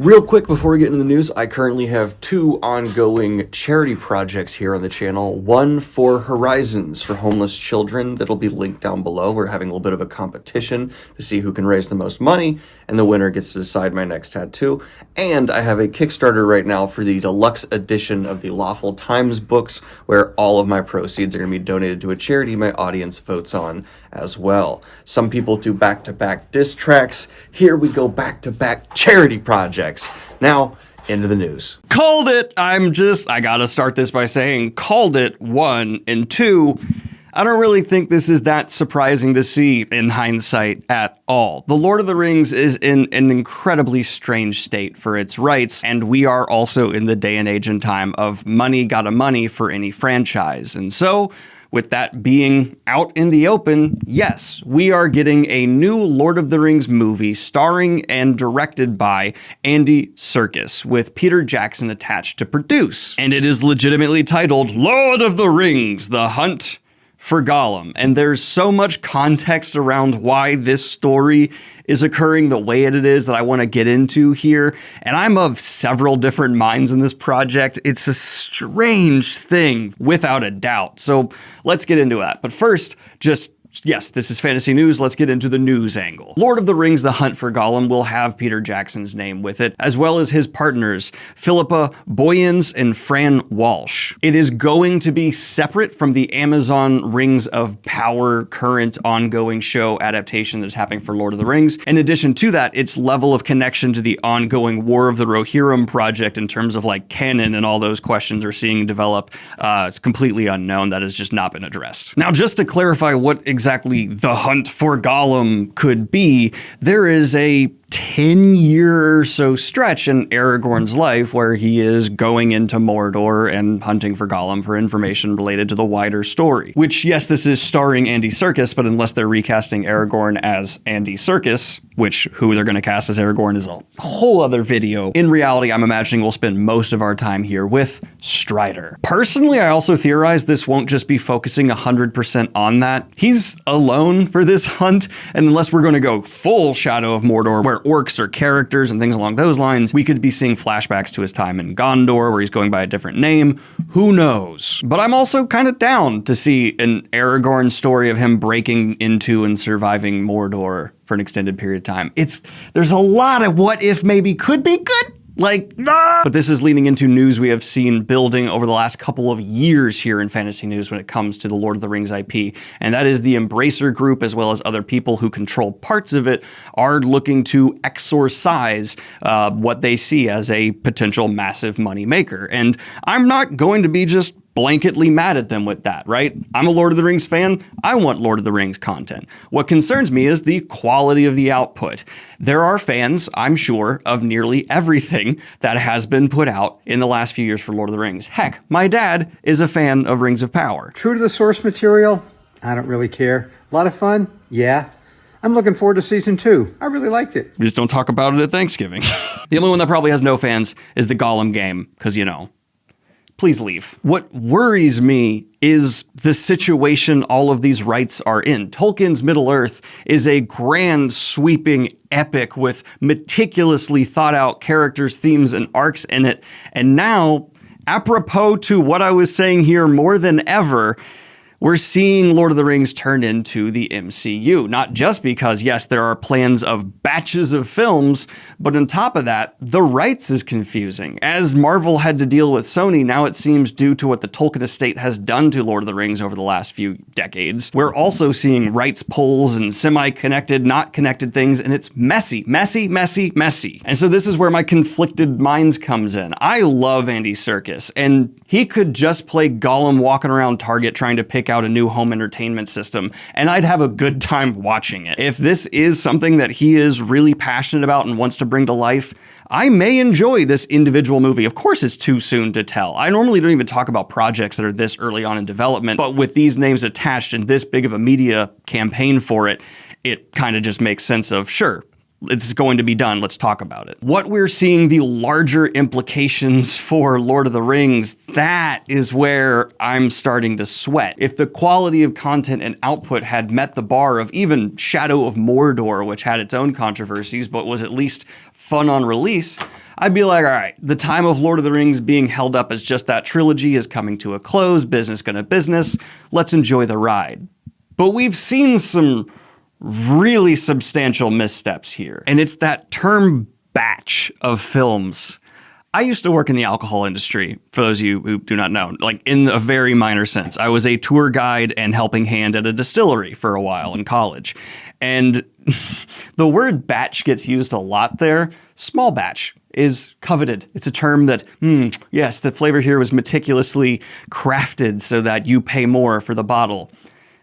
Real quick before we get into the news, I currently have two ongoing charity projects here on the channel. One for Horizons for homeless children that'll be linked down below. We're having a little bit of a competition to see who can raise the most money, and the winner gets to decide my next tattoo. And I have a Kickstarter right now for the deluxe edition of the Lawful Times books, where all of my proceeds are going to be donated to a charity my audience votes on as well. Some people do back-to-back diss tracks. Here we go back-to-back charity projects. Now, into the news. Called it! I gotta start this by saying, called it, one, and two, I don't really think this is that surprising to see in hindsight at all. The Lord of the Rings is in an incredibly strange state for its rights, and we are also in the day and age and time of money gotta money for any franchise. And so, with that being out in the open, yes, we are getting a new Lord of the Rings movie starring and directed by Andy Serkis, with Peter Jackson attached to produce. And it is legitimately titled Lord of the Rings: The Hunt for Gollum. And there's so much context around why this story is occurring the way it is that I want to get into here. And I'm of several different minds in this project. It's a strange thing, without a doubt. So let's get into that. But first, yes, this is fantasy news. Let's get into the news angle. Lord of the Rings: The Hunt for Gollum will have Peter Jackson's name with it, as well as his partners, Philippa Boyens and Fran Walsh. It is going to be separate from the Amazon Rings of Power current ongoing show adaptation that's happening for Lord of the Rings. In addition to that, its level of connection to the ongoing War of the Rohirrim project in terms of like canon and all those questions are seeing develop, it's completely unknown. That has just not been addressed. Now, just to clarify what exactly the hunt for Gollum could be, there is a 10-year or so stretch in Aragorn's life where he is going into Mordor and hunting for Gollum for information related to the wider story. Which, yes, this is starring Andy Serkis, but unless they're recasting Aragorn as Andy Serkis, which who they're going to cast as Aragorn is a whole other video. In reality, I'm imagining we'll spend most of our time here with Strider. Personally, I also theorize this won't just be focusing 100% on that. He's alone for this hunt, and unless we're going to go full Shadow of Mordor, where orcs are characters and things along those lines, we could be seeing flashbacks to his time in Gondor, where he's going by a different name. Who knows? But I'm also kind of down to see an Aragorn story of him breaking into and surviving Mordor for an extended period of time. There's a lot of what if maybe could be good. But this is leading into news we have seen building over the last couple of years here in fantasy news when it comes to the Lord of the Rings IP, and that is the Embracer Group, as well as other people who control parts of it, are looking to exorcise what they see as a potential massive money maker. And I'm not going to be just blanketly mad at them with that, right? I'm a Lord of the Rings fan. I want Lord of the Rings content. What concerns me is the quality of the output. There are fans, I'm sure, of nearly everything that has been put out in the last few years for Lord of the Rings. Heck, my dad is a fan of Rings of Power. True to the source material, I don't really care. A lot of fun? Yeah. I'm looking forward to season 2. I really liked it. We just don't talk about it at Thanksgiving. The only one that probably has no fans is the Gollum game, because, you know, please leave. What worries me is the situation all of these rights are in. Tolkien's Middle-earth is a grand, sweeping epic with meticulously thought out characters, themes, and arcs in it. And now, apropos to what I was saying here more than ever, we're seeing Lord of the Rings turn into the MCU. Not just because, yes, there are plans of batches of films, but on top of that, the rights is confusing. As Marvel had to deal with Sony, now it seems due to what the Tolkien estate has done to Lord of the Rings over the last few decades, we're also seeing rights pulls and semi-connected, not connected things, and it's messy, messy, messy, messy. And so this is where my conflicted minds comes in. I love Andy Serkis, and he could just play Gollum walking around Target trying to pick out a new home entertainment system, and I'd have a good time watching it. If this is something that he is really passionate about and wants to bring to life, I may enjoy this individual movie. Of course, it's too soon to tell. I normally don't even talk about projects that are this early on in development, but with these names attached and this big of a media campaign for it, it kind of just makes sense of, sure, it's going to be done. Let's talk about it. What we're seeing the larger implications for Lord of the Rings, that is where I'm starting to sweat. If the quality of content and output had met the bar of even Shadow of Mordor, which had its own controversies, but was at least fun on release, I'd be like, all right, the time of Lord of the Rings being held up as just that trilogy is coming to a close, business gonna business, let's enjoy the ride. But we've seen some really substantial missteps here, and it's that term batch of films. I used to work in the alcohol industry, for those of you who do not know, like in a very minor sense. I was a tour guide and helping hand at a distillery for a while in college. And the word batch gets used a lot there. Small batch is coveted. It's a term that, yes, the flavor here was meticulously crafted so that you pay more for the bottle.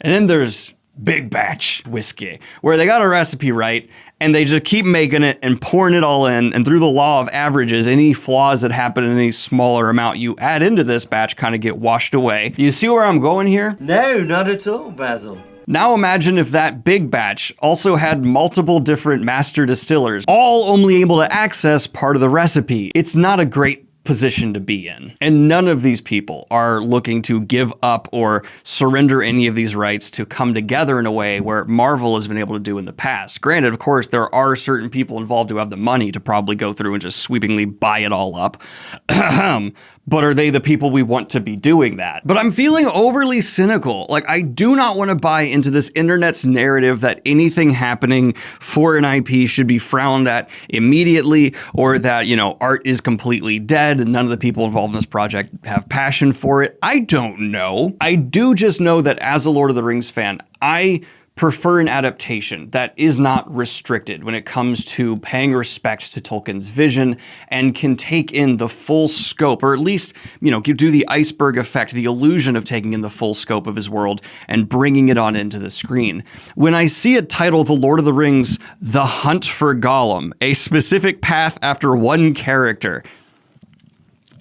And then there's big batch whiskey, where they got a recipe right and they just keep making it and pouring it all in. And through the law of averages, any flaws that happen in any smaller amount you add into this batch kind of get washed away. You see where I'm going here? No, not at all, Basil. Now imagine if that big batch also had multiple different master distillers, all only able to access part of the recipe. It's not a great position to be in. And none of these people are looking to give up or surrender any of these rights to come together in a way where Marvel has been able to do in the past. Granted, of course, there are certain people involved who have the money to probably go through and just sweepingly buy it all up. But are they the people we want to be doing that? But I'm feeling overly cynical. Like, I do not want to buy into this internet's narrative that anything happening for an IP should be frowned at immediately, or that, you know, art is completely dead and none of the people involved in this project have passion for it. I don't know. I do just know that as a Lord of the Rings fan, I prefer an adaptation that is not restricted when it comes to paying respect to Tolkien's vision and can take in the full scope, or at least, you know, do the iceberg effect, the illusion of taking in the full scope of his world and bringing it on into the screen. When I see a title, The Lord of the Rings, The Hunt for Gollum, a specific path after one character,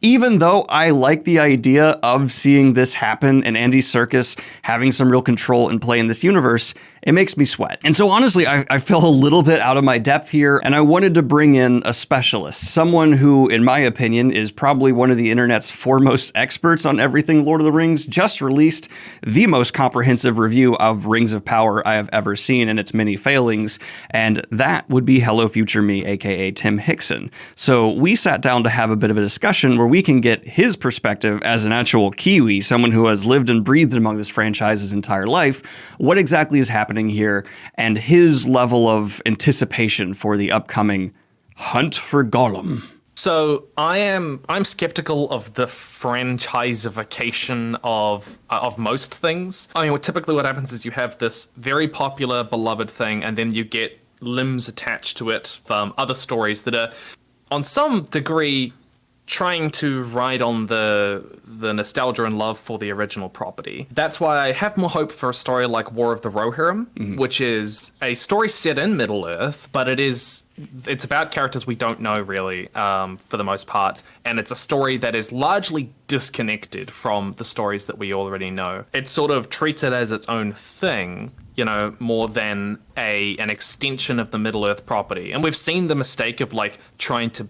even though I like the idea of seeing this happen and Andy Serkis having some real control and play in this universe, it makes me sweat. And so honestly, I feel a little bit out of my depth here, and I wanted to bring in a specialist, someone who, in my opinion, is probably one of the internet's foremost experts on everything Lord of the Rings, just released the most comprehensive review of Rings of Power I have ever seen and its many failings, and that would be Hello Future Me, aka Tim Hickson. So we sat down to have a bit of a discussion where we can get his perspective as an actual Kiwi, someone who has lived and breathed among this franchise his entire life, what exactly is happening here, and his level of anticipation for the upcoming Hunt for Gollum. So I'm skeptical of the franchiseification of most things. I mean, typically what happens is you have this very popular, beloved thing, and then you get limbs attached to it from other stories that are, on some degree, trying to ride on the nostalgia and love for the original property. That's why I have more hope for a story like War of the Rohirrim, which is a story set in Middle-earth, but it's about characters we don't know really, for the most part, and it's a story that is largely disconnected from the stories that we already know. It sort of treats it as its own thing, you know, more than an extension of the Middle-earth property. And we've seen the mistake of like trying to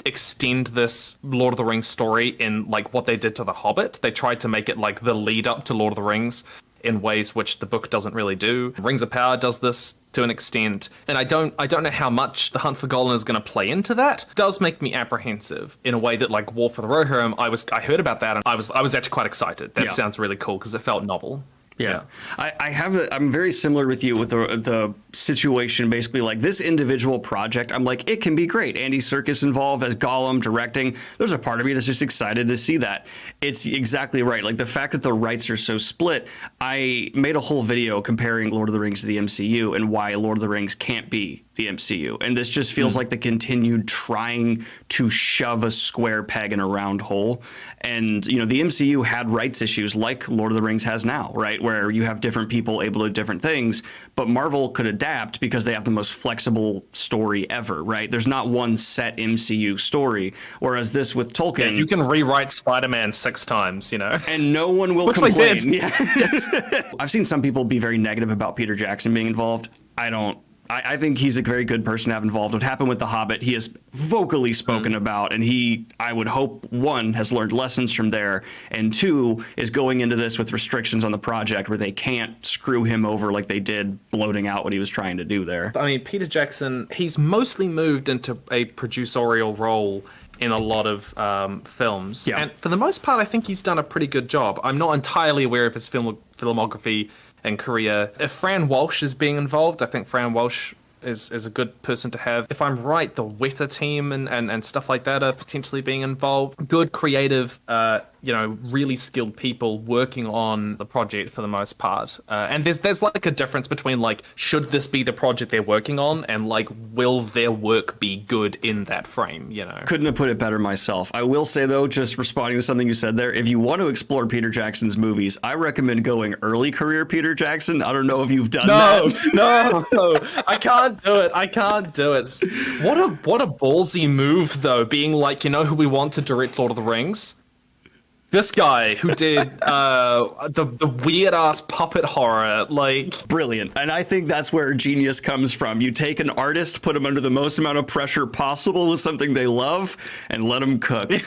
extend this Lord of the Rings story in like what they did to The Hobbit. They tried to make it like the lead up to Lord of the Rings in ways which the book doesn't really do. Rings of Power does this to an extent, and I don't know how much The Hunt for Gollum is going to play into that. It does make me apprehensive in a way that like War for the Rohirrim, I heard about that and I was actually quite excited. That sounds really cool because it felt novel. Yeah. I'm very similar with you with the situation, basically like this individual project. I'm like, it can be great. Andy Serkis involved as Gollum directing. There's a part of me that's just excited to see that. It's exactly right. Like the fact that the rights are so split. I made a whole video comparing Lord of the Rings to the MCU and why Lord of the Rings can't be the MCU. And this just feels like the continued trying to shove a square peg in a round hole. And, you know, the MCU had rights issues like Lord of the Rings has now, right? Where you have different people able to do different things, but Marvel could adapt because they have the most flexible story ever, right? There's not one set MCU story, whereas this with Tolkien... Yeah, you can rewrite Spider-Man 6 times, you know? And no one will Which complain. they did. Yeah. I've seen some people be very negative about Peter Jackson being involved. I don't I think he's a very good person to have involved. What happened with The Hobbit, he has vocally spoken about, and he, I would hope, one, has learned lessons from there, and two, is going into this with restrictions on the project where they can't screw him over like they did bloating out what he was trying to do there. I mean, Peter Jackson, he's mostly moved into a producerial role in a lot of films. Yeah. And for the most part, I think he's done a pretty good job. I'm not entirely aware of his filmography and career. If Fran Walsh is being involved, I think Fran Walsh is a good person to have. If I'm right, the Weta team and stuff like that are potentially being involved. Good, creative, really skilled people working on the project for the most part. And there's like a difference between like, should this be the project they're working on, and like, will their work be good in that frame, you know? Couldn't have put it better myself. I will say though, just responding to something you said there, if you want to explore Peter Jackson's movies, I recommend going early career Peter Jackson. I don't know if you've done that. No, I can't do it. What a ballsy move though, being like, you know who we want to direct Lord of the Rings? This guy who did the weird ass puppet horror, like, Brilliant. And I think that's where genius comes from. You take an artist, put them under the most amount of pressure possible with something they love, and let them cook. One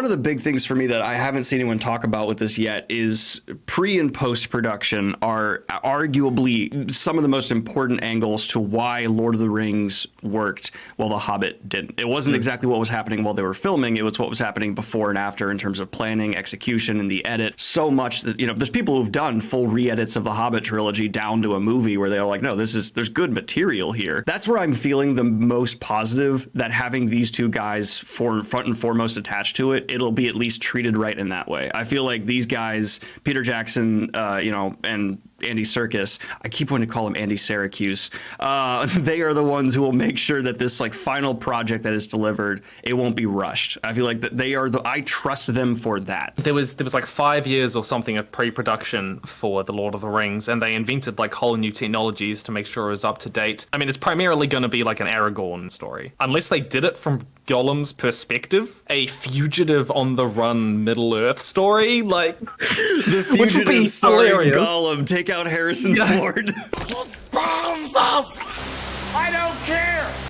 of the big things for me that I haven't seen anyone talk about with this yet is pre and post production are arguably some of the most important angles to why Lord of the Rings worked while The Hobbit didn't. It wasn't exactly what was happening while they were filming, it was what was happening before and after in terms of planning, execution, and the edit. So much that, there's people who've done full re-edits of the Hobbit trilogy down to a movie where they're like, no, there's good material here. That's where I'm feeling the most positive, that having these two guys front and foremost attached to it, it'll be at least treated right in that way. I feel like these guys, Peter Jackson, and Andy Serkis, I keep wanting to call him Andy Syracuse, they are the ones who will make sure that this like final project that is delivered, it won't be rushed. I feel like that they are I trust them for that. there was like 5 years or something of pre-production for The Lord of the Rings, and they invented like whole new technologies to make sure it was up to date. I mean, it's primarily going to be like an Aragorn story, unless they did it from Gollum's perspective, a fugitive on the run Middle Earth story, like The which would be fugitive starring hilarious. Gollum, take out Harrison Ford.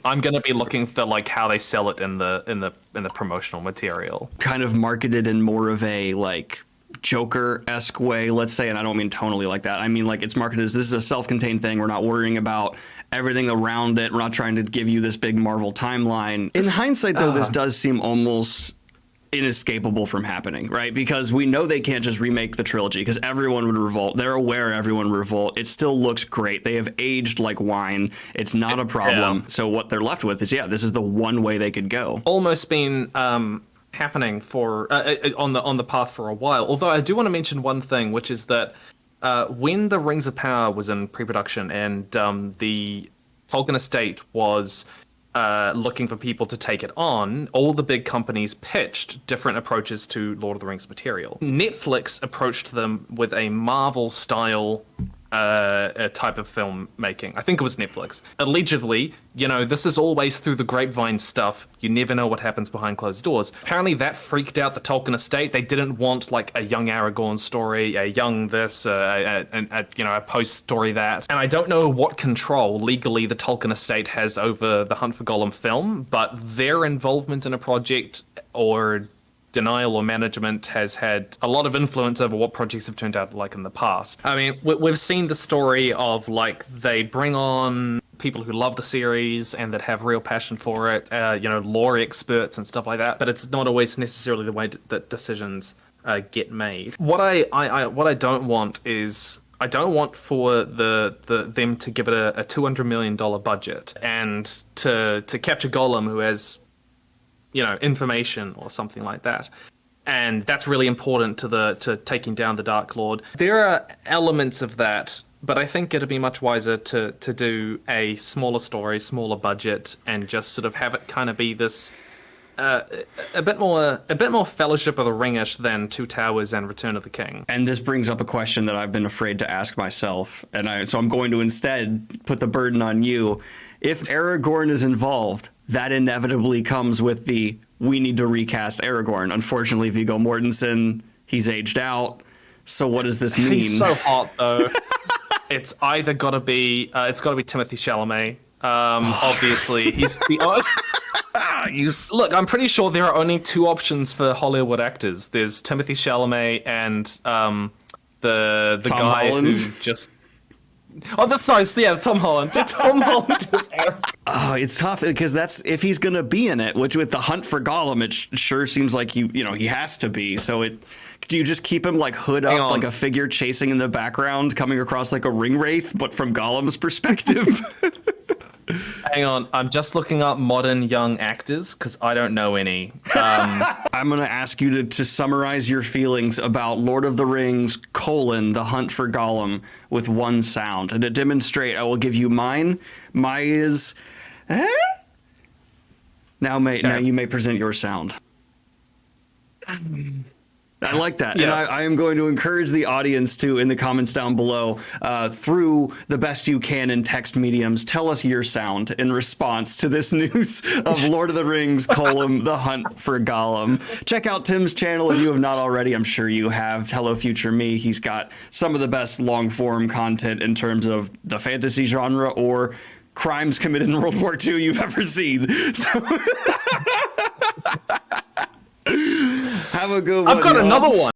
I'm gonna be looking for like how they sell it in the promotional material. Kind of marketed in more of a like Joker-esque way, let's say, and I don't mean tonally like that. I mean like it's marketed as this is a self-contained thing. We're not worrying about everything around it. We're not trying to give you this big Marvel timeline. In hindsight, though, this does seem almost inescapable from happening, right? Because we know they can't just remake the trilogy because everyone would revolt. They're aware everyone would revolt. It still looks great. They have aged like wine. It's not a problem. Yeah. So what they're left with is, this is the one way they could go. Almost been happening for on the path for a while. Although I do want to mention one thing, which is that when the Rings of Power was in pre-production and the Tolkien estate was looking for people to take it on, all the big companies pitched different approaches to Lord of the Rings material. Netflix approached them with a Marvel-style type of filmmaking. I think it was Netflix. Allegedly, this is always through the grapevine stuff. You never know what happens behind closed doors. Apparently that freaked out the Tolkien estate. They didn't want like a young Aragorn story, a young this, a post story that. And I don't know what control legally the Tolkien estate has over the Hunt for Gollum film, but their involvement in a project or denial or management has had a lot of influence over what projects have turned out like in the past. I mean, we've seen the story of like they bring on people who love the series and that have real passion for it, lore experts and stuff like that, but it's not always necessarily the way that decisions get made. What I don't want is I don't want for them to give it a $200 million budget and to capture Gollum, who has information or something like that. And that's really important to taking down the Dark Lord. There are elements of that, but I think it'd be much wiser to do a smaller story, smaller budget, and just sort of have it kind of be this a bit more Fellowship of the Ring-ish than Two Towers and Return of the King. And this brings up a question that I've been afraid to ask myself, so I'm going to instead put the burden on you. If Aragorn is involved, that inevitably comes with we need to recast Aragorn. Unfortunately, Viggo Mortensen, he's aged out. So what does this mean? He's so hot, though. It's either got to be Timothy Chalamet. Obviously, he's the Look, I'm pretty sure there are only two options for Hollywood actors. There's Timothy Chalamet and the Tom guy Holland? who just. Oh, that's nice. Yeah, Tom Holland. Tom Holland is. Oh, it's tough because that's if he's gonna be in it. Which with the Hunt for Gollum, it sure seems like he has to be. So do you just keep him like hood Hang up, on. like a figure chasing in the background, coming across like a ring wraith, but from Gollum's perspective? Hang on, I'm just looking up modern young actors because I don't know any. I'm gonna ask you to summarize your feelings about Lord of the Rings: The Hunt for Gollum with one sound, and to demonstrate, I will give you mine. Mine is. Now you may present your sound. I like that. Yeah. And I am going to encourage the audience to, in the comments down below, through the best you can in text mediums, tell us your sound in response to this news of Lord of the Rings: The Hunt for Gollum. Check out Tim's channel if you have not already. I'm sure you have. Hello Future Me. He's got some of the best long form content in terms of the fantasy genre or crimes committed in World War II you've ever seen. So have a good one. I've got y'all. another one.